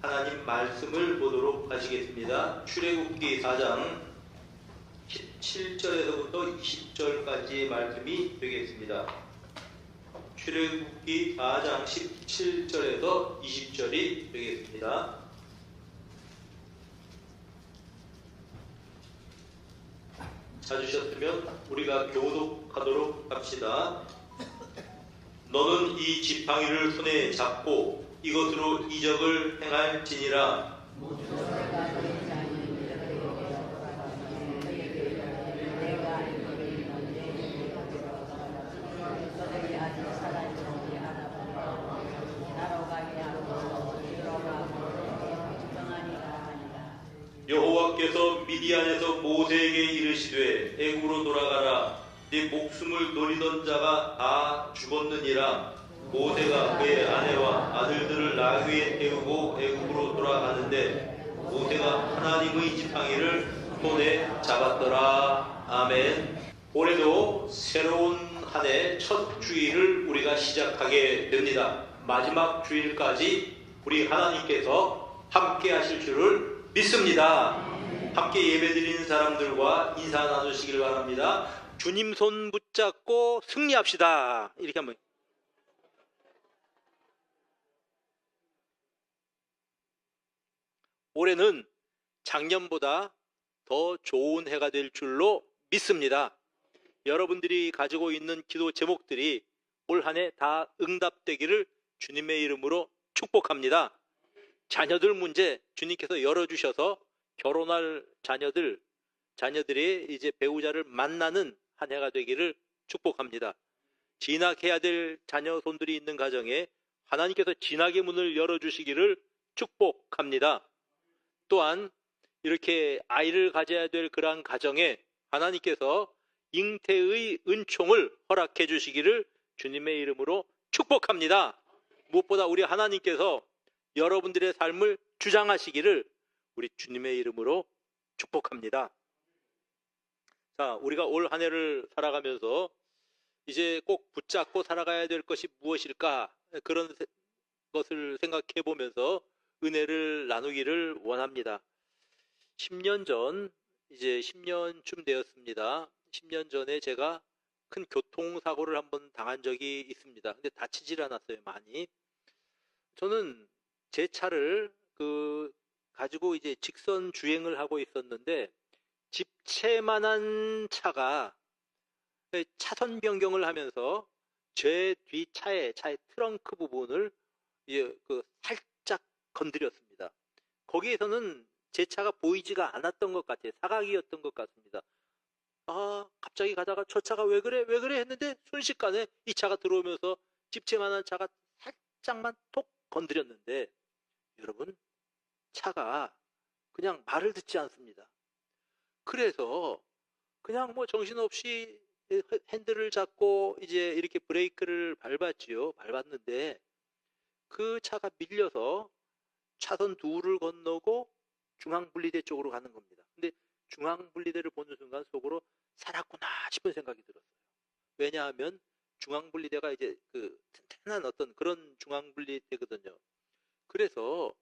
하나님 말씀을 보도록 하시겠습니다. 출애굽기 4장 17절에서부터 20절까지의 말씀이 되겠습니다. 출애굽기 4장 17절에서 20절이 되겠습니다. 찾으셨으면 우리가 교독하도록 합시다. 너는 이 지팡이를 손에 잡고 이것으로 이적을 행할지니라. 여호와께서 미디안에서 모세에게 이르시되 애굽으로 돌아가라. 네 목숨을 노리던 자가 다 죽었느니라. 모세가 그의 아내와 아들들을 나귀에 태우고 애굽으로 돌아가는데 모세가 하나님의 지팡이를 손에 잡았더라. 아멘. 올해도 새로운 한 해 첫 주일을 우리가 시작하게 됩니다. 마지막 주일까지 우리 하나님께서 함께 하실 줄을 믿습니다. 함께 예배드리는 사람들과 인사 나누시길 바랍니다. 주님 손 붙잡고 승리합시다. 이렇게 한번. 올해는 작년보다 더 좋은 해가 될 줄로 믿습니다. 여러분들이 가지고 있는 기도 제목들이 올 한 해 다 응답되기를 주님의 이름으로 축복합니다. 자녀들 문제 주님께서 열어주셔서 결혼할 자녀들이 이제 배우자를 만나는 한 해가 되기를 축복합니다. 진학해야 될 자녀 손들이 있는 가정에 하나님께서 진학의 문을 열어주시기를 축복합니다. 또한 이렇게 아이를 가져야 될 그러한 가정에 하나님께서 잉태의 은총을 허락해 주시기를 주님의 이름으로 축복합니다. 무엇보다 우리 하나님께서 여러분들의 삶을 주장하시기를 우리 주님의 이름으로 축복합니다. 자, 우리가 올 한 해를 살아가면서 이제 꼭 붙잡고 살아가야 될 것이 무엇일까? 그런 것을 생각해 보면서 은혜를 나누기를 원합니다. 10년 전, 이제 10년쯤 되었습니다. 10년 전에 제가 큰 교통사고를 한번 당한 적이 있습니다. 근데 다치질 않았어요, 많이. 저는 제 차를 가지고 이제 직선 주행을 하고 있었는데 집채만한 차가 차선 변경을 하면서 제 뒤 차의 트렁크 부분을 살짝 건드렸습니다. 거기에서는 제 차가 보이지가 않았던 것 같아요. 사각이었던 것 같습니다. 갑자기 가다가 저 차가 왜 그래 했는데 순식간에 이 차가 들어오면서 집채만한 차가 살짝만 톡 건드렸는데 여러분, 차가 그냥 말을 듣지 않습니다. 그래서 그냥 뭐 정신없이 핸들을 잡고 이제 이렇게 브레이크를 밟았는데 그 차가 밀려서 차선 둘을 건너고 중앙분리대 쪽으로 가는 겁니다. 근데 중앙분리대를 보는 순간 속으로 살았구나 싶은 생각이 들었어요. 왜냐하면 중앙분리대가 이제 튼튼한 어떤 그런 중앙분리대거든요. 그래서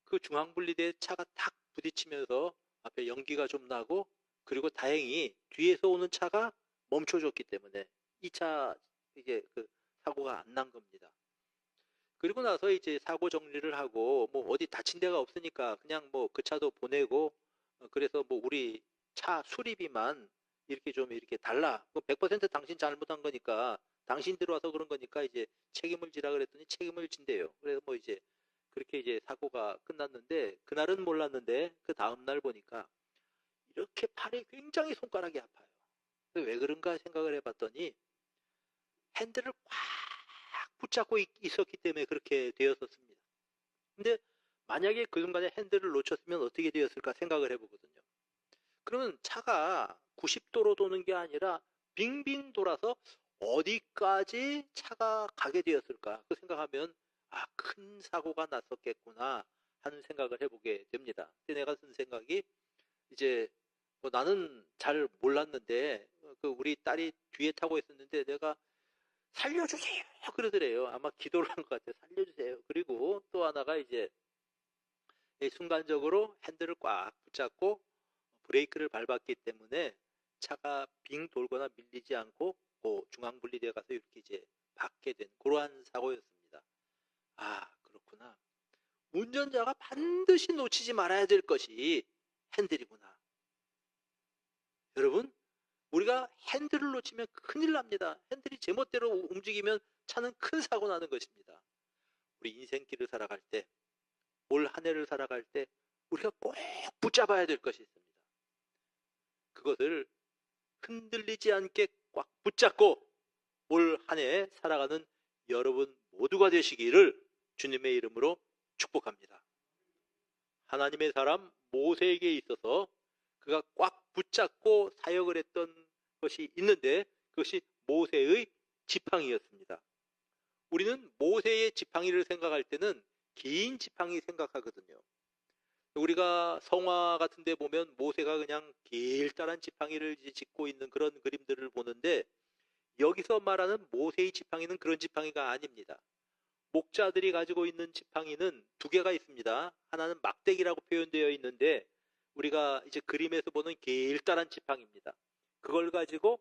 그 중앙분리대에 차가 탁 부딪히면서 앞에 연기가 좀 나고, 그리고 다행히 뒤에서 오는 차가 멈춰줬기 때문에 이 차 이제 사고가 안 난 겁니다. 그리고 나서 이제 사고 정리를 하고 뭐 어디 다친 데가 없으니까 그냥 뭐 그 차도 보내고, 그래서 뭐 우리 차 수리비만 이렇게 좀 이렇게 달라. 100% 당신 잘못한 거니까, 당신 들어와서 그런 거니까 이제 책임을 지라 그랬더니 책임을 진대요. 그래서 뭐 이제 그렇게 이제 사고가 끝났는데, 그날은 몰랐는데 그 다음 날 보니까 이렇게 팔이 굉장히 손가락이 아파요. 왜 그런가 생각을 해봤더니 핸들을 꽉 붙잡고 있었기 때문에 그렇게 되었었습니다. 근데 만약에 그 순간에 핸들을 놓쳤으면 어떻게 되었을까 생각을 해보거든요. 그러면 차가 90도로 도는 게 아니라 빙빙 돌아서 어디까지 차가 가게 되었을까, 그 생각하면 큰 사고가 났었겠구나 하는 생각을 해보게 됩니다. 근데 내가 든 생각이, 이제 뭐 나는 잘 몰랐는데 우리 딸이 뒤에 타고 있었는데 내가 살려주세요 그러더래요. 아마 기도를 한 것 같아요. 살려주세요. 그리고 또 하나가 이제 순간적으로 핸들을 꽉 붙잡고 브레이크를 밟았기 때문에 차가 빙 돌거나 밀리지 않고 중앙 분리대에 가서 이렇게 이제 받게 된 그러한 사고였습니다. 아, 그렇구나. 운전자가 반드시 놓치지 말아야 될 것이 핸들이구나. 여러분, 우리가 핸들을 놓치면 큰일 납니다. 핸들이 제멋대로 움직이면 차는 큰 사고 나는 것입니다. 우리 인생길을 살아갈 때, 올 한 해를 살아갈 때 우리가 꼭 붙잡아야 될 것이 있습니다. 그것을 흔들리지 않게 꽉 붙잡고 올 한 해 살아가는 여러분 모두가 되시기를 주님의 이름으로 축복합니다. 하나님의 사람 모세에게 있어서 그가 꽉 붙잡고 사역을 했던 것이 있는데 그것이 모세의 지팡이였습니다. 우리는 모세의 지팡이를 생각할 때는 긴 지팡이 생각하거든요. 우리가 성화 같은 데 보면 모세가 그냥 길다란 지팡이를 짚고 있는 그런 그림들을 보는데 여기서 말하는 모세의 지팡이는 그런 지팡이가 아닙니다. 목자들이 가지고 있는 지팡이는 두 개가 있습니다. 하나는 막대기라고 표현되어 있는데 우리가 이제 그림에서 보는 길다란 지팡이입니다. 그걸 가지고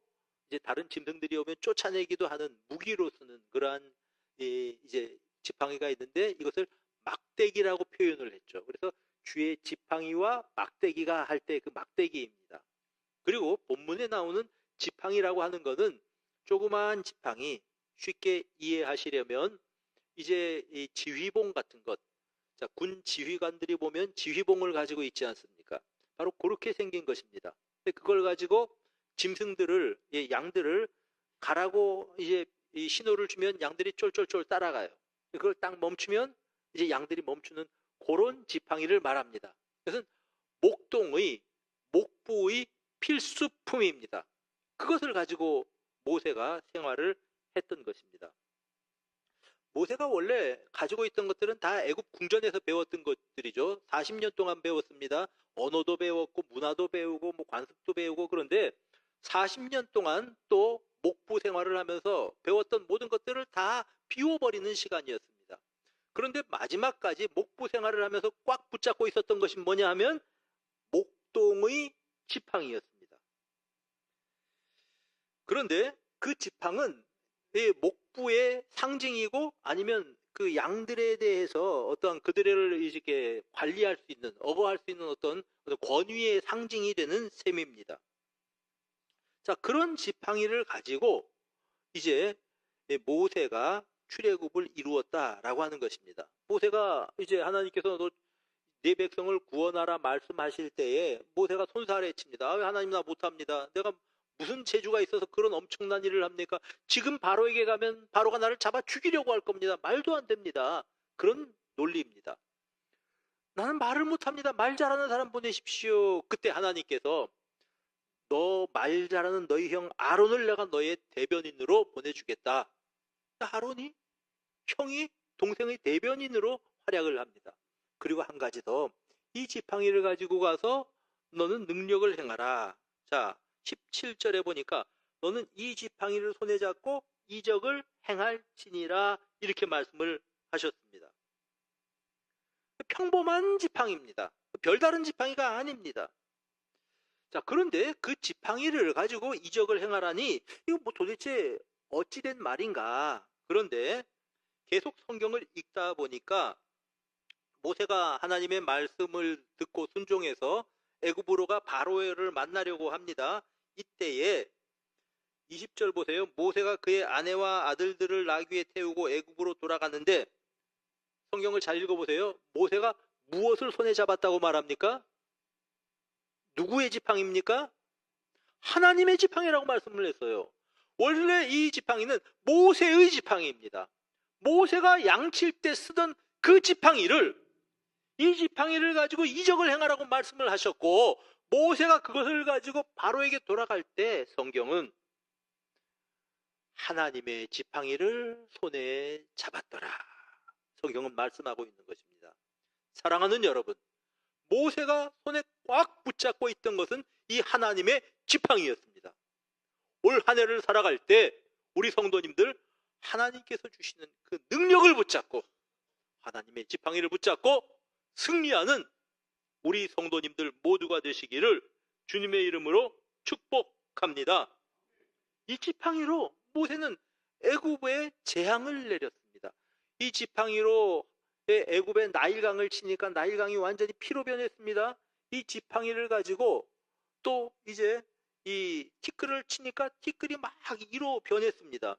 이제 다른 짐승들이 오면 쫓아내기도 하는 무기로 쓰는 그러한 이제 지팡이가 있는데 이것을 막대기라고 표현을 했죠. 그래서 주의 지팡이와 막대기가 할 때 그 막대기입니다. 그리고 본문에 나오는 지팡이라고 하는 것은 조그마한 지팡이, 쉽게 이해하시려면 이제 이 지휘봉 같은 것, 자, 군 지휘관들이 보면 지휘봉을 가지고 있지 않습니까? 바로 그렇게 생긴 것입니다. 그걸 가지고 짐승들을, 양들을 가라고 이제 이 신호를 주면 양들이 쫄쫄쫄 따라가요. 그걸 딱 멈추면 이제 양들이 멈추는 그런 지팡이를 말합니다. 그것은 목부의 필수품입니다. 그것을 가지고 모세가 생활을 했던 것입니다. 모세가 원래 가지고 있던 것들은 다 애굽 궁전에서 배웠던 것들이죠. 40년 동안 배웠습니다. 언어도 배웠고 문화도 배우고 뭐 관습도 배우고 그런데 40년 동안 또 목부 생활을 하면서 배웠던 모든 것들을 다 비워버리는 시간이었습니다. 그런데 마지막까지 목부 생활을 하면서 꽉 붙잡고 있었던 것이 뭐냐 하면 목동의 지팡이였습니다. 그런데 그 지팡은 목부의 상징이고 아니면 그 양들에 대해서 어떤 그들을 이렇게 관리할 수 있는, 어거할 수 있는 어떤 권위의 상징이 되는 셈입니다. 자, 그런 지팡이를 가지고 이제 모세가 출애굽을 이루었다라고 하는 것입니다. 모세가 이제 하나님께서 내 백성을 구원하라 말씀하실 때에 모세가 손사래칩니다. 하나님 나 못합니다. 내가 무슨 재주가 있어서 그런 엄청난 일을 합니까? 지금 바로에게 가면 바로가 나를 잡아 죽이려고 할 겁니다. 말도 안 됩니다. 그런 논리입니다. 나는 말을 못합니다. 말 잘하는 사람 보내십시오. 그때 하나님께서 너 말 잘하는 너희 형 아론을 내가 너의 대변인으로 보내주겠다. 아론이 형이 동생의 대변인으로 활약을 합니다. 그리고 한 가지 더, 이 지팡이를 가지고 가서 너는 능력을 행하라. 자, 17절에 보니까 너는 이 지팡이를 손에 잡고 이적을 행할지니라 이렇게 말씀을 하셨습니다. 평범한 지팡이입니다. 별다른 지팡이가 아닙니다. 자, 그런데 그 지팡이를 가지고 이적을 행하라니 이거 뭐 도대체 어찌된 말인가? 그런데 계속 성경을 읽다 보니까 모세가 하나님의 말씀을 듣고 순종해서 애굽으로 가 바로를 만나려고 합니다. 이때에 20절 보세요. 모세가 그의 아내와 아들들을 나귀에 태우고 애굽으로 돌아갔는데 성경을 잘 읽어보세요. 모세가 무엇을 손에 잡았다고 말합니까? 누구의 지팡이입니까? 하나님의 지팡이라고 말씀을 했어요. 원래 이 지팡이는 모세의 지팡이입니다. 모세가 양칠 때 쓰던 그 지팡이를, 이 지팡이를 가지고 이적을 행하라고 말씀을 하셨고 모세가 그것을 가지고 바로에게 돌아갈 때 성경은 하나님의 지팡이를 손에 잡았더라. 성경은 말씀하고 있는 것입니다. 사랑하는 여러분, 모세가 손에 꽉 붙잡고 있던 것은 이 하나님의 지팡이였습니다. 올 한 해를 살아갈 때 우리 성도님들 하나님께서 주시는 그 능력을 붙잡고 하나님의 지팡이를 붙잡고 승리하는 우리 성도님들 모두가 되시기를 주님의 이름으로 축복합니다. 이 지팡이로 모세는 애굽에 재앙을 내렸습니다. 이 지팡이로 애굽의 나일강을 치니까 나일강이 완전히 피로 변했습니다. 이 지팡이를 가지고 또 이제 이 티끌을 치니까 티끌이 막 이로 변했습니다.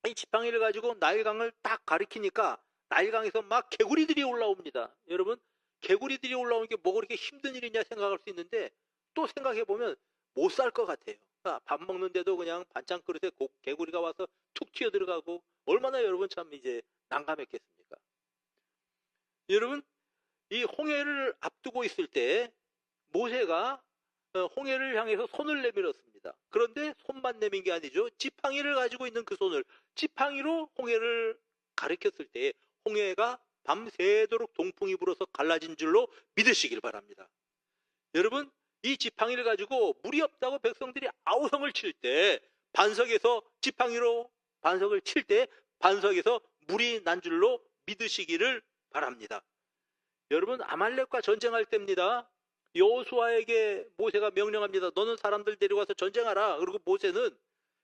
이 지팡이를 가지고 나일강을 딱 가리키니까 나일강에서 막 개구리들이 올라옵니다. 여러분, 개구리들이 올라오는 게 뭐가 그렇게 힘든 일이냐 생각할 수 있는데 또 생각해보면 못 살 것 같아요. 밥 먹는데도 그냥 반찬 그릇에 개구리가 와서 툭 튀어 들어가고 얼마나 여러분 참 이제 난감했겠습니까? 여러분, 이 홍해를 앞두고 있을 때 모세가 홍해를 향해서 손을 내밀었습니다. 그런데 손만 내민 게 아니죠. 지팡이를 가지고 있는 그 손을 지팡이로 홍해를 가리켰을 때 홍해가 밤새도록 동풍이 불어서 갈라진 줄로 믿으시길 바랍니다. 여러분, 이 지팡이를 가지고 물이 없다고 백성들이 아우성을 칠 때 반석에서 지팡이로 반석을 칠 때 반석에서 물이 난 줄로 믿으시기를 바랍니다. 여러분, 아말렉과 전쟁할 때입니다. 여호수아에게 모세가 명령합니다. 너는 사람들 데려가서 전쟁하라. 그리고 모세는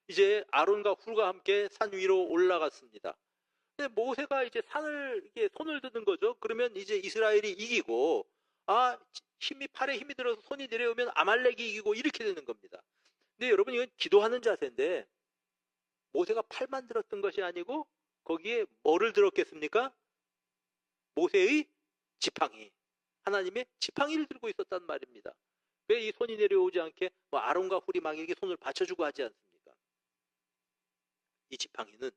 이제 아론과 훌과 함께 산 위로 올라갔습니다. 근데 모세가 이제 산을 이렇게 손을 드는 거죠. 그러면 이제 이스라엘이 이기고 팔에 힘이 들어서 손이 내려오면 아말렉이 이기고 이렇게 되는 겁니다. 근데 여러분, 이건 기도하는 자세인데 모세가 팔만 들었던 것이 아니고 거기에 뭐를 들었겠습니까? 모세의 지팡이, 하나님의 지팡이를 들고 있었단 말입니다. 왜 이 손이 내려오지 않게 아론과 훌이 막 이렇게 손을 받쳐주고 하지 않습니까? 이 지팡이는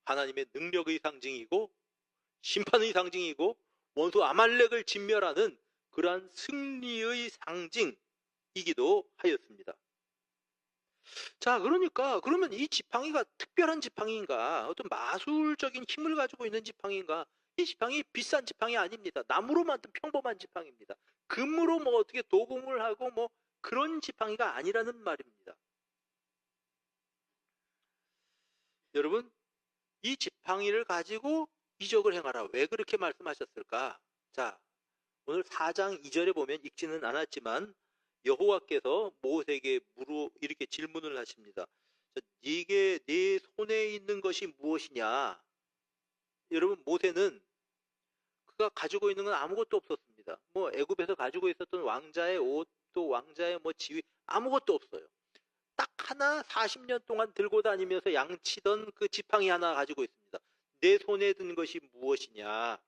하나님의 능력의 상징이고 심판의 상징이고 원수 아말렉을 진멸하는 그러한 승리의 상징이기도 하였습니다. 자, 그러면 이 지팡이가 특별한 지팡이인가? 어떤 마술적인 힘을 가지고 있는 지팡이인가? 이 지팡이 비싼 지팡이 아닙니다. 나무로 만든 평범한 지팡이입니다. 금으로 어떻게 도금을 하고 그런 지팡이가 아니라는 말입니다. 여러분, 이 지팡이를 가지고 이적을 행하라. 왜 그렇게 말씀하셨을까? 자, 오늘 4장 2절에 보면 읽지는 않았지만 여호와께서 모세에게 이렇게 질문을 하십니다. 네게 네 손에 있는 것이 무엇이냐? 여러분, 모세는 그가 가지고 있는 건 아무것도 없었습니다. 애굽에서 가지고 있었던 왕자의 옷, 또 왕자의 지위, 아무것도 없어요. 딱 하나 40년 동안 들고 다니면서 양치던 그 지팡이 하나 가지고 있습니다. 내 손에 든 것이 무엇이냐?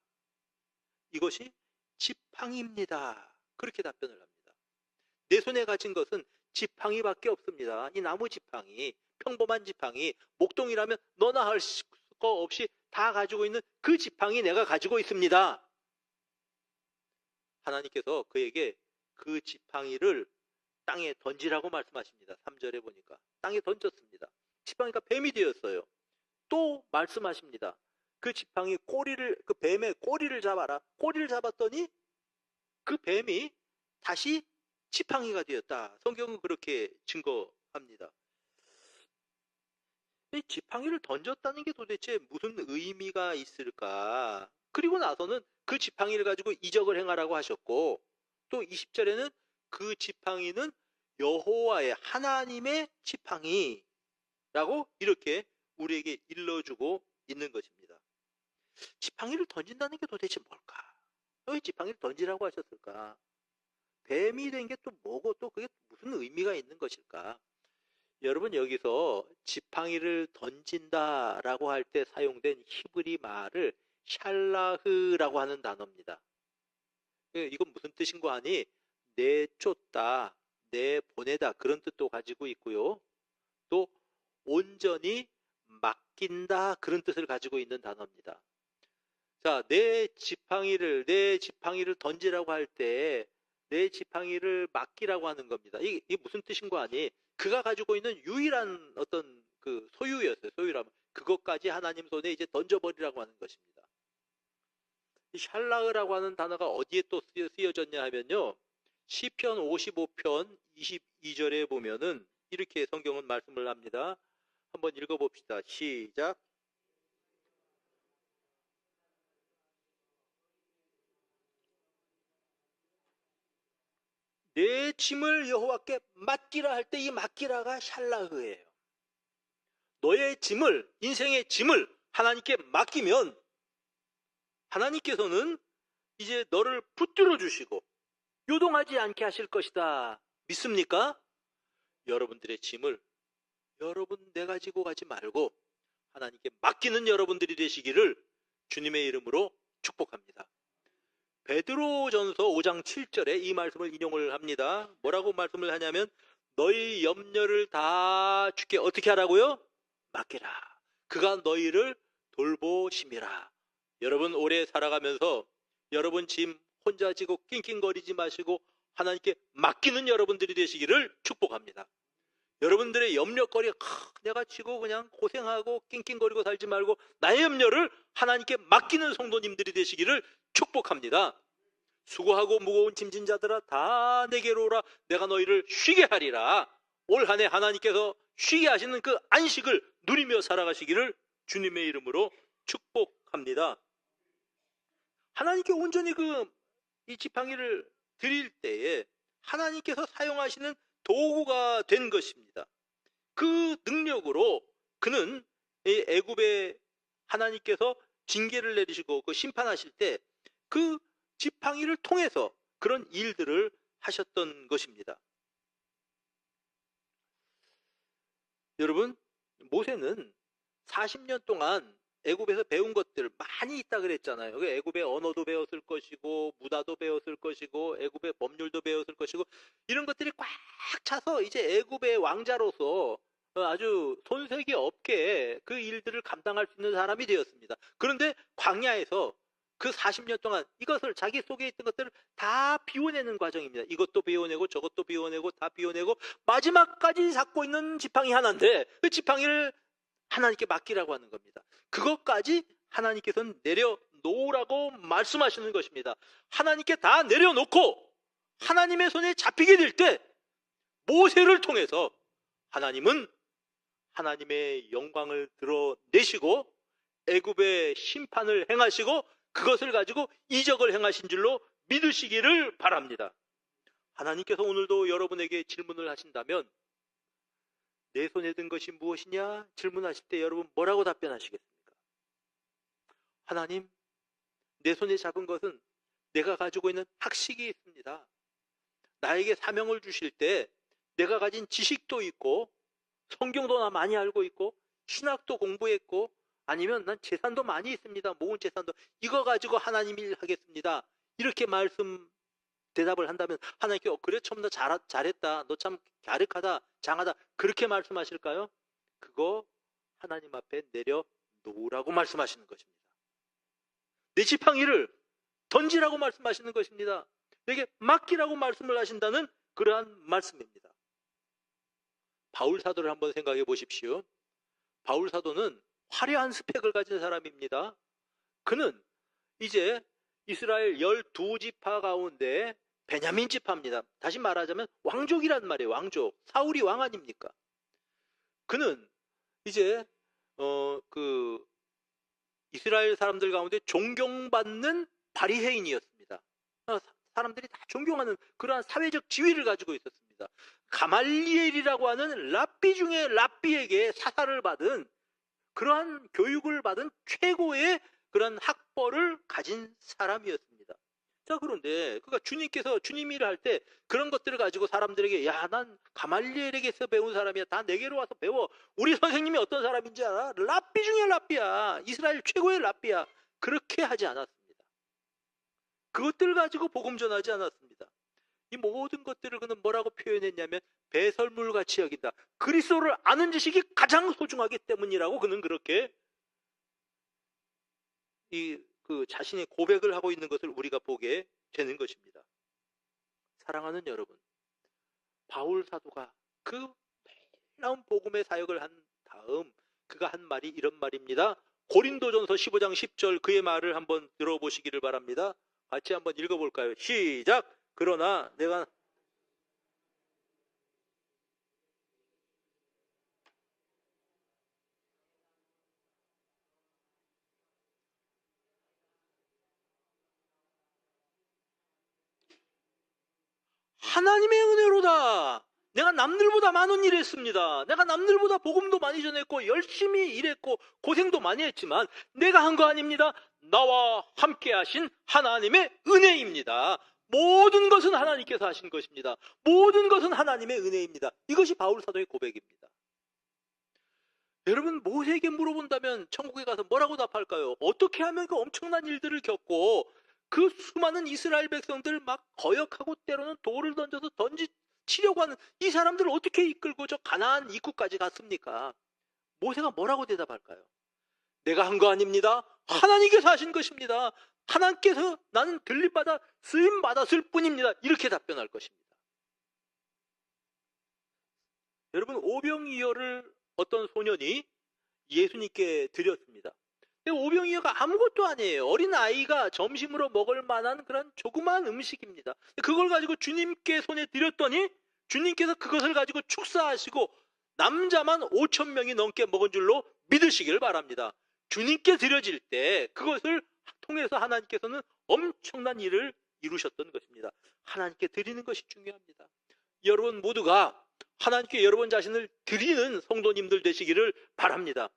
이것이 지팡이입니다. 그렇게 답변을 합니다. 내 손에 가진 것은 지팡이밖에 없습니다. 이 나무 지팡이, 평범한 지팡이, 목동이라면 너나 할 거 없이 다 가지고 있는 그 지팡이 내가 가지고 있습니다. 하나님께서 그에게 그 지팡이를 땅에 던지라고 말씀하십니다. 3절에 보니까 땅에 던졌습니다. 지팡이가 뱀이 되었어요. 또 말씀하십니다. 그 지팡이 그 뱀의 꼬리를 잡아라. 꼬리를 잡았더니 그 뱀이 다시 지팡이가 되었다. 성경은 그렇게 증거합니다. 이 지팡이를 던졌다는 게 도대체 무슨 의미가 있을까? 그리고 나서는 그 지팡이를 가지고 이적을 행하라고 하셨고, 또 20절에는 그 지팡이는 여호와의 하나님의 지팡이라고 이렇게 우리에게 일러주고 있는 것입니다. 지팡이를 던진다는 게 도대체 뭘까? 왜 지팡이를 던지라고 하셨을까? 뱀이 된 게 또 뭐고 또 그게 무슨 의미가 있는 것일까? 여러분, 여기서 지팡이를 던진다라고 할 때 사용된 히브리 말을 샬라흐라고 하는 단어입니다. 이건 무슨 뜻인고 하니 내쫓다, 내보내다 그런 뜻도 가지고 있고요. 또 온전히 맡긴다 그런 뜻을 가지고 있는 단어입니다. 자, 내 지팡이를 던지라고 할 때 내 지팡이를 맡기라고 하는 겁니다. 이게 무슨 뜻인고 하니 그가 가지고 있는 유일한 어떤 그 소유였어요. 소유라면 그것까지 하나님 손에 이제 던져버리라고 하는 것입니다. 이 샬라흐라고 하는 단어가 어디에 또 쓰여졌냐 하면요, 시편 55편 22절에 보면은 이렇게 성경은 말씀을 합니다. 한번 읽어봅시다. 시작. 내 짐을 여호와께 맡기라 할 때 이 맡기라가 샬라흐예요. 너의 짐을, 인생의 짐을 하나님께 맡기면 하나님께서는 이제 너를 붙들어 주시고 요동하지 않게 하실 것이다. 믿습니까? 여러분들의 짐을 여러분 내가 지고 가지 말고 하나님께 맡기는 여러분들이 되시기를 주님의 이름으로 축복합니다. 베드로전서 5장 7절에 이 말씀을 인용을 합니다. 뭐라고 말씀을 하냐면 너희 염려를 다 주께 어떻게 하라고요? 맡기라. 그가 너희를 돌보심이라. 여러분 오래 살아가면서 여러분 짐 혼자 지고 낑낑거리지 마시고 하나님께 맡기는 여러분들이 되시기를 축복합니다. 여러분들의 염려거리 내가 지고 그냥 고생하고 낑낑거리고 살지 말고 나의 염려를 하나님께 맡기는 성도님들이 되시기를 축복합니다. 수고하고 무거운 짐진 자들아 다 내게로 오라. 내가 너희를 쉬게 하리라. 올 한 해 하나님께서 쉬게 하시는 그 안식을 누리며 살아가시기를 주님의 이름으로 축복합니다. 하나님께 온전히 이 지팡이를 드릴 때에 하나님께서 사용하시는 도구가 된 것입니다. 그 능력으로 그는 애굽에 하나님께서 징계를 내리시고 그 심판하실 때 그 지팡이를 통해서 그런 일들을 하셨던 것입니다. 여러분, 모세는 40년 동안 애굽에서 배운 것들 많이 있다 그랬잖아요. 애굽의 언어도 배웠을 것이고 문화도 배웠을 것이고 애굽의 법률도 배웠을 것이고 이런 것들이 꽉 차서 이제 애굽의 왕자로서 아주 손색이 없게 그 일들을 감당할 수 있는 사람이 되었습니다. 그런데 광야에서 그 40년 동안 이것을 자기 속에 있던 것들을 다 비워내는 과정입니다. 이것도 비워내고 저것도 비워내고 다 비워내고 마지막까지 잡고 있는 지팡이 하나인데 그 지팡이를 하나님께 맡기라고 하는 겁니다. 그것까지 하나님께서는 내려놓으라고 말씀하시는 것입니다. 하나님께 다 내려놓고 하나님의 손에 잡히게 될 때 모세를 통해서 하나님은 하나님의 영광을 드러내시고 애굽의 심판을 행하시고 그것을 가지고 이적을 행하신 줄로 믿으시기를 바랍니다. 하나님께서 오늘도 여러분에게 질문을 하신다면 내 손에 든 것이 무엇이냐? 질문하실 때 여러분 뭐라고 답변하시겠습니까? 하나님, 내 손에 잡은 것은 내가 가지고 있는 학식이 있습니다. 나에게 사명을 주실 때 내가 가진 지식도 있고 성경도 나 많이 알고 있고 신학도 공부했고 아니면 난 재산도 많이 있습니다. 모은 재산도 이거 가지고 하나님 일 하겠습니다. 이렇게 대답을 한다면 하나님께 그래 참 너 잘했다. 너 참 갸륵하다. 장하다. 그렇게 말씀하실까요? 그거 하나님 앞에 내려놓으라고 말씀하시는 것입니다. 내 지팡이를 던지라고 말씀하시는 것입니다. 내게 맡기라고 말씀을 하신다는 그러한 말씀입니다. 바울 사도를 한번 생각해 보십시오. 바울 사도는 화려한 스펙을 가진 사람입니다. 그는 이제 이스라엘 12지파 가운데 베냐민 지파입니다. 다시 말하자면 왕족이란 말이에요. 왕족. 사울이 왕 아닙니까? 그는 이제 이스라엘 사람들 가운데 존경받는 바리새인이었습니다. 사람들이 다 존경하는 그러한 사회적 지위를 가지고 있었습니다. 가말리엘이라고 하는 랍비 중에 랍비에게 사사를 받은 그러한 교육을 받은 최고의 그런 학벌을 가진 사람이었습니다. 자, 그런데 주님이 일을 할 때 그런 것들을 가지고 사람들에게 야, 난 가말리엘에게서 배운 사람이야. 다 내게로 와서 배워. 우리 선생님이 어떤 사람인지 알아? 랍비 중에 랍비야. 이스라엘 최고의 랍비야. 그렇게 하지 않았습니다. 그것들을 가지고 복음 전하지 않았습니다. 이 모든 것들을 그는 뭐라고 표현했냐면 배설물같이 여긴다. 그리스도를 아는 지식이 가장 소중하기 때문이라고 그는 그렇게 자신의 고백을 하고 있는 것을 우리가 보게 되는 것입니다. 사랑하는 여러분, 바울 사도가 그 놀라운 복음의 사역을 한 다음 그가 한 말이 이런 말입니다. 고린도전서 15장 10절 그의 말을 한번 들어보시기를 바랍니다. 같이 한번 읽어볼까요? 시작! 그러나 내가 하나님의 은혜로다. 내가 남들보다 많은 일 했습니다. 내가 남들보다 복음도 많이 전했고 열심히 일했고 고생도 많이 했지만 내가 한 거 아닙니다. 나와 함께 하신 하나님의 은혜입니다. 모든 것은 하나님께서 하신 것입니다. 모든 것은 하나님의 은혜입니다. 이것이 바울 사도의 고백입니다. 여러분, 모세에게 물어본다면 천국에 가서 뭐라고 답할까요? 어떻게 하면 그 엄청난 일들을 겪고 그 수많은 이스라엘 백성들 막 거역하고 때로는 돌을 던져서 치려고 하는 이 사람들을 어떻게 이끌고 저 가나안 입구까지 갔습니까? 모세가 뭐라고 대답할까요? 내가 한 거 아닙니다. 하나님께서 하신 것입니다. 하나님께서 나는 들림받아 쓰임받았을 뿐입니다. 이렇게 답변할 것입니다. 여러분, 오병이어를 어떤 소년이 예수님께 드렸습니다. 오병이어가 아무것도 아니에요. 어린아이가 점심으로 먹을 만한 그런 조그마한 음식입니다. 그걸 가지고 주님께 손에 드렸더니 주님께서 그것을 가지고 축사하시고 남자만 5,000명이 넘게 먹은 줄로 믿으시길 바랍니다. 주님께 드려질 때 그것을 통해서 하나님께서는 엄청난 일을 이루셨던 것입니다. 하나님께 드리는 것이 중요합니다. 여러분 모두가 하나님께 여러분 자신을 드리는 성도님들 되시기를 바랍니다.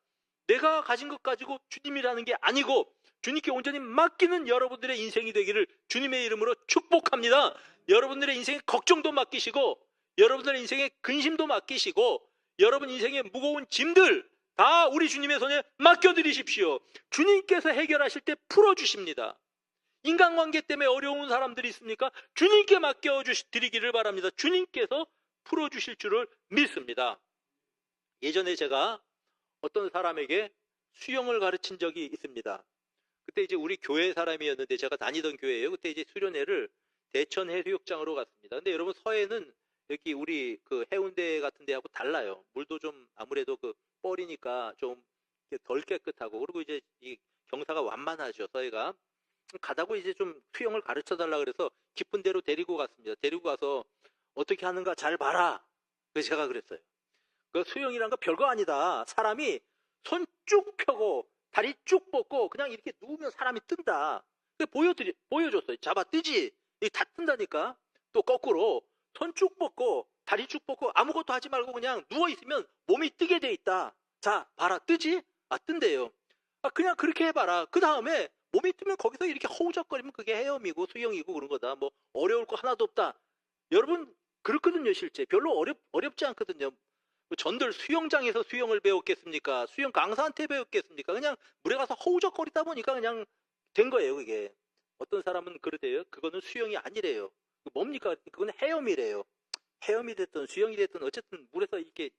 내가 가진 것 가지고 주님이라는 게 아니고 주님께 온전히 맡기는 여러분들의 인생이 되기를 주님의 이름으로 축복합니다. 여러분들의 인생에 걱정도 맡기시고 여러분들의 인생에 근심도 맡기시고 여러분 인생의 무거운 짐들 다 우리 주님의 손에 맡겨드리십시오. 주님께서 해결하실 때 풀어주십니다. 인간관계 때문에 어려운 사람들이 있습니까? 주님께 맡겨드리기를 바랍니다. 주님께서 풀어주실 줄을 믿습니다. 예전에 제가 어떤 사람에게 수영을 가르친 적이 있습니다. 그때 이제 우리 교회 사람이었는데 제가 다니던 교회예요. 그때 이제 수련회를 대천 해수욕장으로 갔습니다. 근데 여러분 서해는 여기 우리 그 해운대 같은 데하고 달라요. 물도 좀 아무래도 그 뻘이니까 좀 덜 깨끗하고 그리고 이제 이 경사가 완만하죠. 서해가. 가다고 이제 좀 수영을 가르쳐 달라 그래서 깊은 데로 데리고 갔습니다. 데리고 가서 어떻게 하는가 잘 봐라. 그래서 제가 그랬어요. 그 수영이란 거 별거 아니다. 사람이 손 쭉 펴고 다리 쭉 뻗고 그냥 이렇게 누우면 사람이 뜬다. 보여줬어요. 잡아 뜨지. 이게 다 뜬다니까. 또 거꾸로 손 쭉 뻗고 다리 쭉 뻗고 아무것도 하지 말고 그냥 누워 있으면 몸이 뜨게 돼 있다. 자, 봐라. 뜨지? 아, 뜬대요. 아, 그냥 그렇게 해봐라. 그 다음에 몸이 뜨면 거기서 이렇게 허우적거리면 그게 헤엄이고 수영이고 그런 거다. 뭐 어려울 거 하나도 없다. 여러분 그렇거든요. 실제 별로 어렵지 않거든요. 전들 수영장에서 수영을 배웠겠습니까? 수영 강사한테 배웠겠습니까? 그냥 물에 가서 허우적거리다 보니까 그냥 된 거예요. 그게 어떤 사람은 그러대요. 그거는 수영이 아니래요. 뭡니까? 그건 헤엄이래요. 헤엄이 됐든 수영이 됐든 어쨌든 물에서 이렇게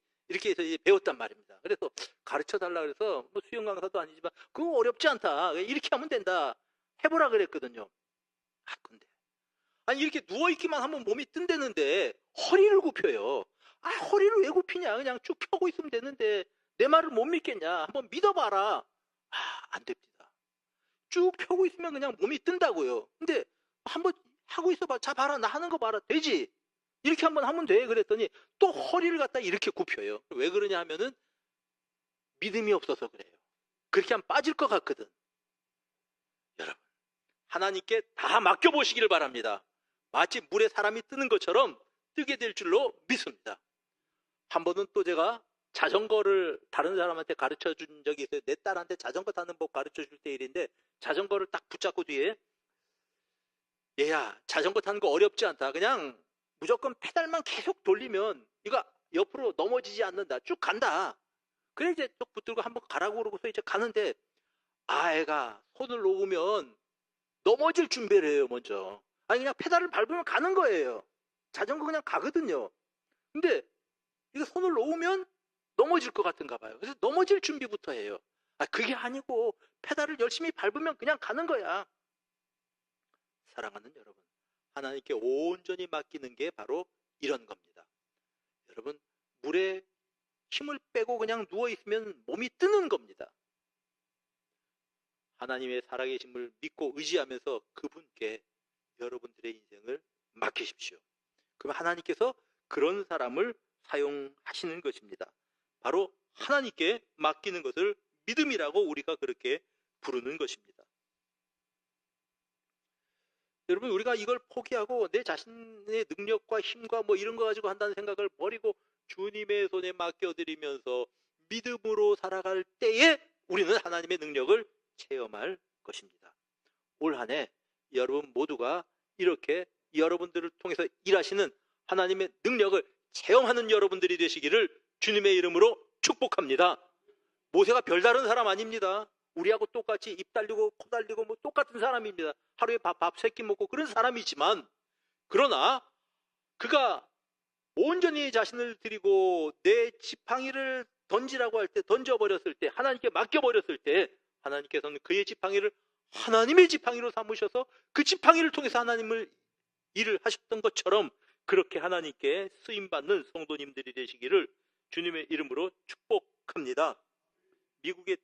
해서 이제 배웠단 말입니다. 그래서 가르쳐 달라 그래서 뭐 수영 강사도 아니지만 그거 어렵지 않다. 이렇게 하면 된다. 해보라 그랬거든요. 아, 근데 아니 이렇게 누워있기만 하면 몸이 뜬다는데 허리를 굽혀요. 아, 허리를 왜 굽히냐. 그냥 쭉 펴고 있으면 되는데 내 말을 못 믿겠냐. 한번 믿어봐라. 아, 안 됩니다. 쭉 펴고 있으면 그냥 몸이 뜬다고요. 근데 한번 하고 있어봐. 자, 봐라. 나 하는 거 봐라. 되지? 이렇게 한번 하면 돼. 그랬더니 또 허리를 갖다 이렇게 굽혀요. 왜 그러냐 하면은 믿음이 없어서 그래요. 그렇게 하면 빠질 것 같거든. 여러분, 하나님께 다 맡겨보시기를 바랍니다. 마치 물에 사람이 뜨는 것처럼 뜨게 될 줄로 믿습니다. 한 번은 또 제가 자전거를 다른 사람한테 가르쳐 준 적이 있어요. 내 딸한테 자전거 타는 법 가르쳐 줄 때 일인데 자전거를 딱 붙잡고 뒤에 얘야, 자전거 타는 거 어렵지 않다. 그냥 무조건 페달만 계속 돌리면 이거 옆으로 넘어지지 않는다. 쭉 간다. 그래 이제 쭉 붙들고 한번 가라고 그러고서 이제 가는데 애가 손을 놓으면 넘어질 준비를 해요. 먼저. 아니 그냥 페달을 밟으면 가는 거예요. 자전거 그냥 가거든요. 근데 이거 손을 놓으면 넘어질 것 같은가 봐요. 그래서 넘어질 준비부터 해요. 그게 아니고 페달을 열심히 밟으면 그냥 가는 거야. 사랑하는 여러분, 하나님께 온전히 맡기는 게 바로 이런 겁니다. 여러분, 물에 힘을 빼고 그냥 누워있으면 몸이 뜨는 겁니다. 하나님의 살아계심을 믿고 의지하면서 그분께 여러분들의 인생을 맡기십시오. 그럼 하나님께서 그런 사람을 사용하시는 것입니다. 바로 하나님께 맡기는 것을 믿음이라고 우리가 그렇게 부르는 것입니다. 여러분, 우리가 이걸 포기하고 내 자신의 능력과 힘과 뭐 이런 거 가지고 한다는 생각을 버리고 주님의 손에 맡겨드리면서 믿음으로 살아갈 때에 우리는 하나님의 능력을 체험할 것입니다. 올 한 해 여러분 모두가 이렇게 여러분들을 통해서 일하시는 하나님의 능력을 체험하는 여러분들이 되시기를 주님의 이름으로 축복합니다. 모세가 별다른 사람 아닙니다. 우리하고 똑같이 입 달리고 코 달리고 뭐 똑같은 사람입니다. 하루에 밥 3끼 먹고 그런 사람이지만, 그러나 그가 온전히 자신을 드리고 내 지팡이를 던지라고 할 때, 던져버렸을 때, 하나님께 맡겨버렸을 때 하나님께서는 그의 지팡이를 하나님의 지팡이로 삼으셔서 그 지팡이를 통해서 하나님을 일을 하셨던 것처럼 그렇게 하나님께 쓰임받는 성도님들이 되시기를 주님의 이름으로 축복합니다. 미국의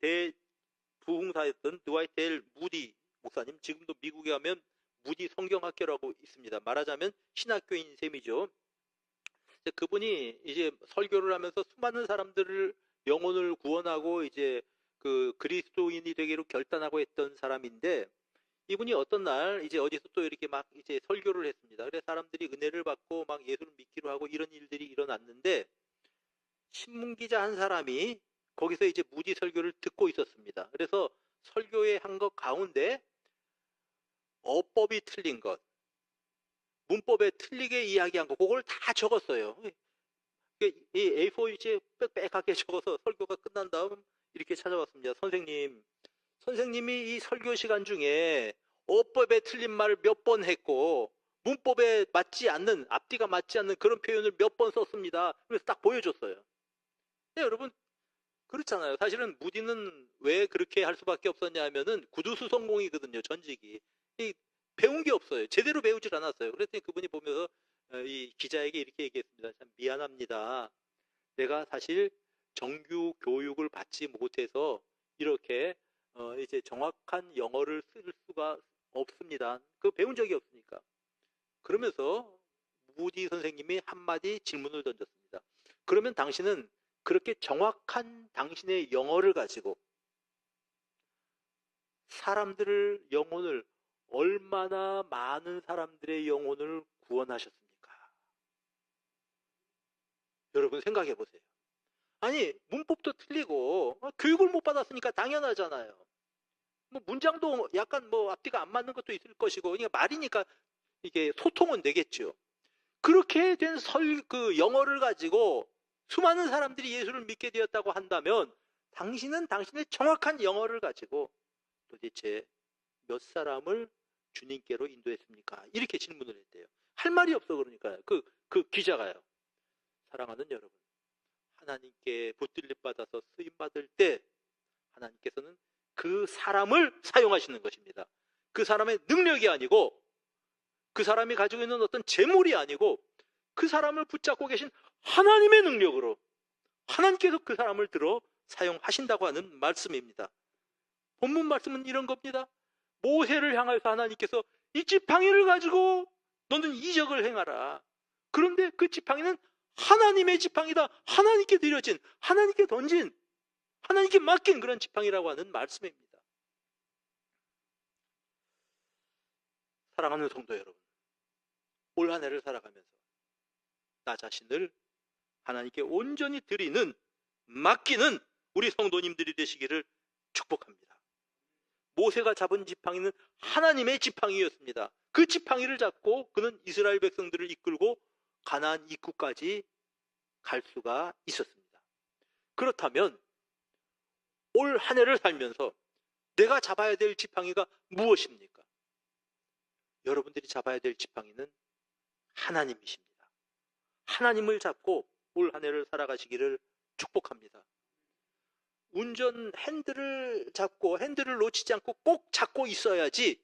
대부흥사였던 드와이트 엘 무디 목사님, 지금도 미국에 가면 무디 성경학교라고 있습니다. 말하자면 신학교인 셈이죠. 그분이 이제 설교를 하면서 수많은 사람들을 영혼을 구원하고 이제 그 그리스도인이 되기로 결단하고 했던 사람인데, 이분이 어떤 날 이제 어디서 또 이렇게 막 이제 설교를 했습니다. 그래서 사람들이 은혜를 받고 막 예수를 믿기로 하고 이런 일들이 일어났는데, 신문 기자 한 사람이 거기서 이제 무디 설교를 듣고 있었습니다. 그래서 설교에 한 것 가운데 어법이 틀린 것, 문법에 틀리게 이야기한 거, 그걸 다 적었어요. 이 A4 빽빽하게 적어서 설교가 끝난 다음 이렇게 찾아왔습니다. 선생님이 이 설교 시간 중에 어법에 틀린 말을 몇 번 했고 문법에 맞지 않는, 앞뒤가 맞지 않는 그런 표현을 몇 번 썼습니다. 그래서 딱 보여줬어요. 네, 여러분, 그렇잖아요. 사실은 무디는 왜 그렇게 할 수밖에 없었냐 하면은 구두수성공이거든요. 전직이. 배운 게 없어요. 제대로 배우질 않았어요. 그랬더니 그분이 보면서 이 기자에게 이렇게 얘기했습니다. 참 미안합니다. 내가 사실 정규 교육을 받지 못해서 이렇게 이제 정확한 영어를 쓸 수가 없습니다. 그 배운 적이 없으니까. 그러면서 무디 선생님이 한마디 질문을 던졌습니다. 그러면 당신은 그렇게 정확한 당신의 영어를 가지고 사람들을, 영혼을, 얼마나 많은 사람들의 영혼을 구원하셨습니까? 여러분 생각해 보세요. 아니, 문법도 틀리고 교육을 못 받았으니까 당연하잖아요. 뭐 문장도 약간 뭐 앞뒤가 안 맞는 것도 있을 것이고, 그러니까 말이니까 이게 소통은 되겠죠. 그렇게 된 그 영어를 가지고 수많은 사람들이 예수를 믿게 되었다고 한다면, 당신은 당신의 정확한 영어를 가지고 도대체 몇 사람을 주님께로 인도했습니까? 이렇게 질문을 했대요. 할 말이 없어. 그러니까 그 기자가요. 사랑하는 여러분, 하나님께 붙들림 받아서 쓰임 받을 때 하나님께서는 그 사람을 사용하시는 것입니다. 그 사람의 능력이 아니고, 그 사람이 가지고 있는 어떤 재물이 아니고, 그 사람을 붙잡고 계신 하나님의 능력으로 하나님께서 그 사람을 들어 사용하신다고 하는 말씀입니다. 본문 말씀은 이런 겁니다. 모세를 향해서 하나님께서 이 지팡이를 가지고 너는 이적을 행하라. 그런데 그 지팡이는 하나님의 지팡이다. 하나님께 드려진, 하나님께 던진, 하나님께 맡긴 그런 지팡이라고 하는 말씀입니다. 사랑하는 성도 여러분, 올 한 해를 살아가면서 나 자신을 하나님께 온전히 드리는, 맡기는 우리 성도님들이 되시기를 축복합니다. 모세가 잡은 지팡이는 하나님의 지팡이였습니다. 그 지팡이를 잡고 그는 이스라엘 백성들을 이끌고 가나안 입구까지 갈 수가 있었습니다. 그렇다면 올 한 해를 살면서 내가 잡아야 될 지팡이가 무엇입니까? 여러분들이 잡아야 될 지팡이는 하나님이십니다. 하나님을 잡고 올 한 해를 살아가시기를 축복합니다. 운전 핸들을 잡고 핸들을 놓치지 않고 꼭 잡고 있어야지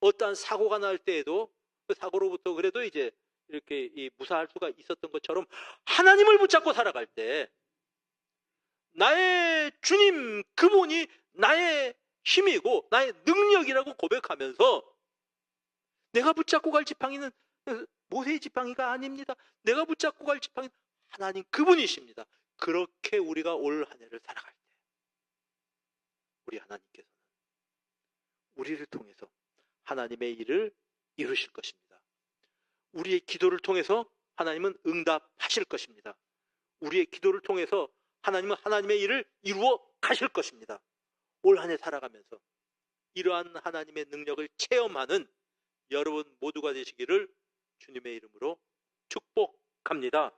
어떠한 사고가 날 때에도 그 사고로부터 그래도 이제 이렇게 무사할 수가 있었던 것처럼, 하나님을 붙잡고 살아갈 때 나의 주님, 그분이 나의 힘이고 나의 능력이라고 고백하면서, 내가 붙잡고 갈 지팡이는 모세의 지팡이가 아닙니다. 내가 붙잡고 갈 지팡이는 하나님 그분이십니다. 그렇게 우리가 올 한 해를 살아갈 때 우리 하나님께서는 우리를 통해서 하나님의 일을 이루실 것입니다. 우리의 기도를 통해서 하나님은 응답하실 것입니다. 우리의 기도를 통해서 하나님은 하나님의 일을 이루어 가실 것입니다. 올 한 해 살아가면서 이러한 하나님의 능력을 체험하는 여러분 모두가 되시기를 주님의 이름으로 축복합니다.